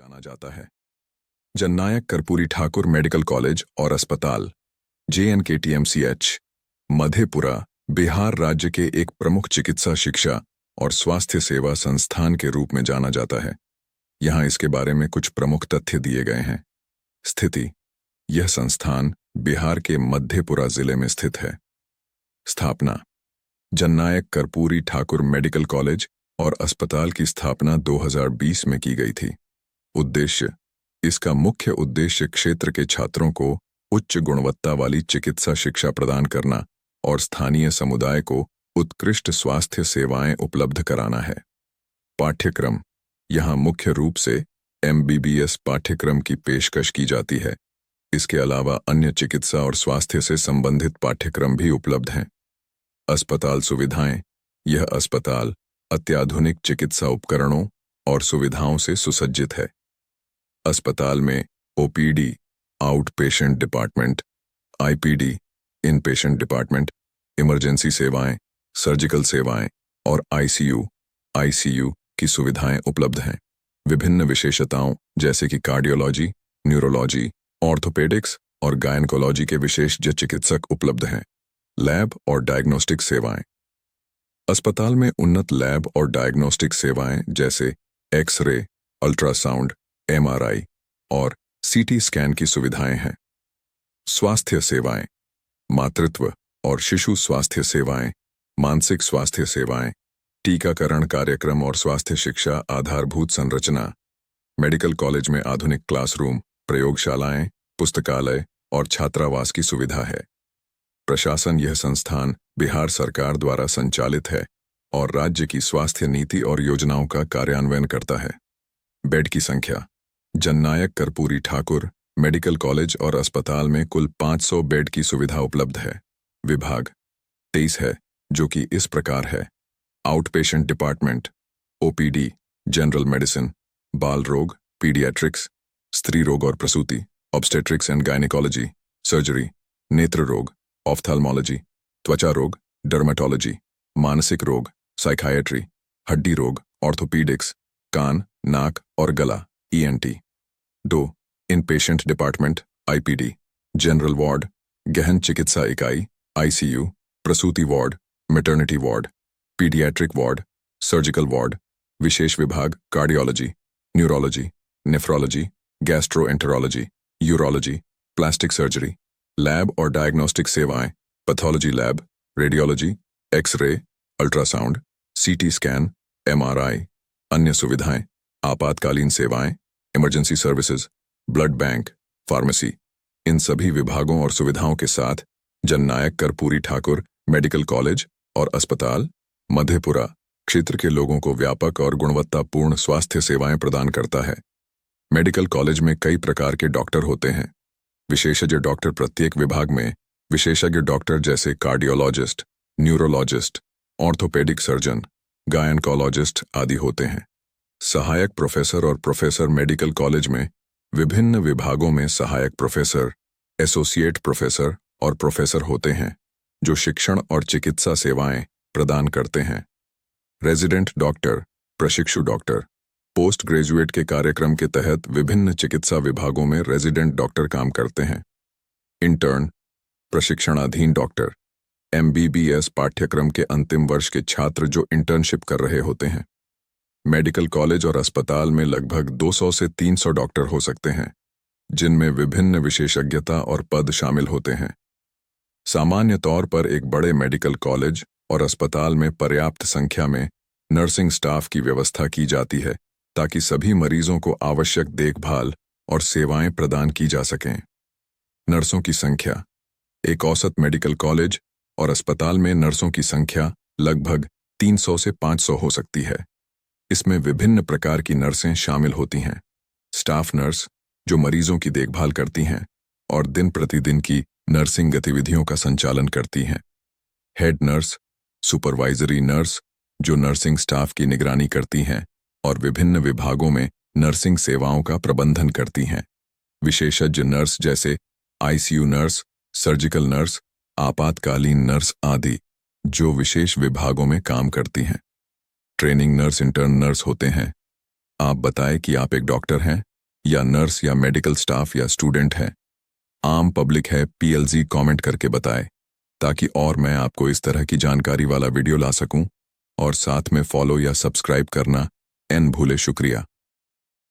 जाना जाता है। जननायक कर्पूरी ठाकुर मेडिकल कॉलेज और अस्पताल JNKTMCH मधेपुरा बिहार राज्य के एक प्रमुख चिकित्सा शिक्षा और स्वास्थ्य सेवा संस्थान के रूप में जाना जाता है। यहाँ इसके बारे में कुछ प्रमुख तथ्य दिए गए हैं। स्थिति: यह संस्थान बिहार के मधेपुरा जिले में स्थित है। स्थापना: जननायक कर्पूरी ठाकुर मेडिकल कॉलेज और अस्पताल की स्थापना 2020 में की गई थी। उद्देश्य: इसका मुख्य उद्देश्य क्षेत्र के छात्रों को उच्च गुणवत्ता वाली चिकित्सा शिक्षा प्रदान करना और स्थानीय समुदाय को उत्कृष्ट स्वास्थ्य सेवाएं उपलब्ध कराना है। पाठ्यक्रम: यहाँ मुख्य रूप से MBBS पाठ्यक्रम की पेशकश की जाती है। इसके अलावा अन्य चिकित्सा और स्वास्थ्य से संबंधित पाठ्यक्रम भी उपलब्ध हैं। अस्पताल सुविधाएं: यह अस्पताल अत्याधुनिक चिकित्सा उपकरणों और सुविधाओं से सुसज्जित है। अस्पताल में OPD out patient department, IPD इन पेशेंट डिपार्टमेंट, इमरजेंसी सेवाएं, सर्जिकल सेवाएं और ICU की सुविधाएं उपलब्ध हैं। विभिन्न विशेषताओं जैसे कि कार्डियोलॉजी, न्यूरोलॉजी, ऑर्थोपेडिक्स और गायनकोलॉजी के विशेषज्ञ चिकित्सक उपलब्ध हैं। लैब और डायग्नोस्टिक सेवाएं: अस्पताल में उन्नत लैब और डायग्नोस्टिक सेवाएं जैसे एक्स-रे, अल्ट्रासाउंड, MRI और CT स्कैन की सुविधाएं हैं। स्वास्थ्य सेवाएं: मातृत्व और शिशु स्वास्थ्य सेवाएं, मानसिक स्वास्थ्य सेवाएं, टीकाकरण कार्यक्रम और स्वास्थ्य शिक्षा आधारभूत संरचना। मेडिकल कॉलेज में आधुनिक क्लासरूम, प्रयोगशालाएं, पुस्तकालय और छात्रावास की सुविधा है। प्रशासन: यह संस्थान बिहार सरकार द्वारा संचालित है और राज्य की स्वास्थ्य नीति और योजनाओं का कार्यान्वयन करता है। बेड की संख्या: जननायक कर्पूरी ठाकुर मेडिकल कॉलेज और अस्पताल में कुल 500 बेड की सुविधा उपलब्ध है। विभाग 23 है, जो कि इस प्रकार है: out patient department, OPD general medicine, बाल रोग, पीडियाट्रिक्स, स्त्री रोग और प्रसूति, ऑब्स्टेट्रिक्स एंड गायनिकोलॉजी, सर्जरी, नेत्र रोग, ऑफ्थाल्मोलॉजी, त्वचा रोग, डर्मेटोलॉजी, मानसिक रोग, साइकाइट्री, हड्डी रोग, ऑर्थोपीडिक्स, कान, नाक और गला, ENT। 2 inpatient department, IPD general ward, गहन चिकित्सा इकाई, ICU, प्रसूति ward, maternity ward, paediatric ward, surgical ward. विशेष विभाग: cardiology, neurology, nephrology, gastroenterology, urology, plastic surgery. Lab और डायग्नोस्टिक सेवाएं: pathology lab, radiology, x-ray, ultrasound, CT scan, MRI। अन्य सुविधाएं: आपातकालीन सेवाएं, emergency services, blood bank, pharmacy. इन सभी विभागों और सुविधाओं के साथ जननायक कर्पूरी ठाकुर मेडिकल कॉलेज और अस्पताल मधेपुरा क्षेत्र के लोगों को व्यापक और गुणवत्तापूर्ण स्वास्थ्य सेवाएं प्रदान करता है। मेडिकल कॉलेज में कई प्रकार के डॉक्टर होते हैं। विशेषज्ञ डॉक्टर प्रत्येक विभाग में विशेषज्ञ डॉक्टर जैसे cardiologist, neurologist, orthopaedic surgeon, gynaecologist आदि होते हैं। सहायक प्रोफेसर और प्रोफेसर: मेडिकल कॉलेज में विभिन्न विभागों में सहायक प्रोफेसर, एसोसिएट प्रोफेसर और प्रोफेसर होते हैं, जो शिक्षण और चिकित्सा सेवाएं प्रदान करते हैं। रेजिडेंट डॉक्टर, प्रशिक्षु डॉक्टर: पोस्ट ग्रेजुएट के कार्यक्रम के तहत विभिन्न चिकित्सा विभागों में रेजिडेंट डॉक्टर काम करते हैं। इंटर्न, प्रशिक्षणाधीन डॉक्टर: MBBS पाठ्यक्रम के अंतिम वर्ष के छात्र जो इंटर्नशिप कर रहे होते हैं। मेडिकल कॉलेज और अस्पताल में लगभग 200 से 300 डॉक्टर हो सकते हैं, जिनमें विभिन्न विशेषज्ञता और पद शामिल होते हैं। सामान्य तौर पर एक बड़े मेडिकल कॉलेज और अस्पताल में पर्याप्त संख्या में नर्सिंग स्टाफ की व्यवस्था की जाती है ताकि सभी मरीजों को आवश्यक देखभाल और सेवाएं प्रदान की जा सकें। नर्सों की संख्या: एक औसत मेडिकल कॉलेज और अस्पताल में नर्सों की संख्या लगभग 300 से 500 हो सकती है। इसमें विभिन्न प्रकार की नर्सें शामिल होती हैं। स्टाफ नर्स, जो मरीजों की देखभाल करती हैं और दिन प्रतिदिन की नर्सिंग गतिविधियों का संचालन करती हैं। हेड नर्स, सुपरवाइजरी नर्स, जो नर्सिंग स्टाफ की निगरानी करती हैं और विभिन्न विभागों में नर्सिंग सेवाओं का प्रबंधन करती हैं। विशेषज्ञ नर्स जैसे ICU नर्स, सर्जिकल नर्स, आपातकालीन नर्स आदि, जो विशेष विभागों में काम करती हैं। ट्रेनिंग नर्स, इंटर्न नर्स होते हैं। आप बताएं कि आप एक डॉक्टर हैं या नर्स या मेडिकल स्टाफ या स्टूडेंट है, आम पब्लिक है, PLZ कमेंट करके बताए, ताकि और मैं आपको इस तरह की जानकारी वाला वीडियो ला सकूं। और साथ में फॉलो या सब्सक्राइब करना न भूले। शुक्रिया।